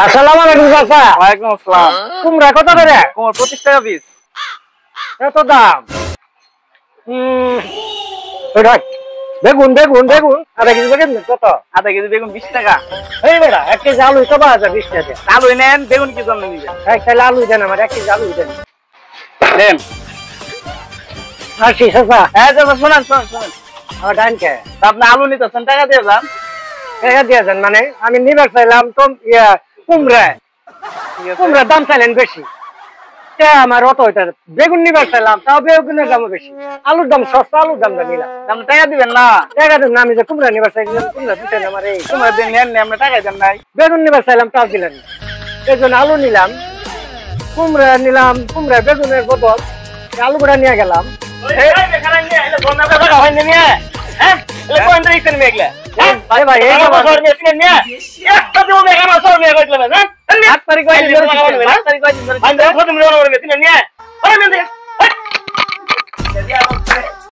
আসসালামু আলাইকুম চাচা। ওয়ালাইকুম আসসালাম। কুমড়া কত করে? কুমড়া 25 টাকা পিস। এত দাম? বেগুন বেগুন বেগুন আধা কেজি বেগুন কত? আধা কেজি বেগুন 20 টাকা। এই বেড়া 1 কেজি আলু কত আছে? 20 টাকা। আলু নেন, বেগুন কি জন্য নিবেন? তাহলে আলু দেন, আমার 1 কেজি আলু দেন। দেন। আসি চাচা। হ্যাঁ চাচা, শুনেন শুনেন শুনেন। আমার ডান কে আপনি আলু নিতেছেন, টাকা দিয়ে যান। টাকা দিয়েছেন মানে? আমি নিবার চাইলাম তো কুমড়া ঠিক আছে। কুমড়ার দাম চাইলেন বেশি। আমার অত হইতে বেগুন নিবার চাইলাম, তাও বেগুনের দাম বেশি। আলুর দাম সস্তা, আলুর দাম নিলাম। আপনি টাকা দিবেন না। টাকা দেন না, আমি যে কুমড়া নিবার চাইলাম কুমড়া দিতেন আমার। এই কুমড়া দিন নেন, আপনি টাকা দেন নাই। বেগুন নিবার চাইলাম, তাও দিলেন। এই জন্য আলু নিলাম, কুমড়া নিলাম, কুমড়া বেগুনের বদল আলু গুড়া নিয়ে গেলাম। ভাই ভাই এই ভাই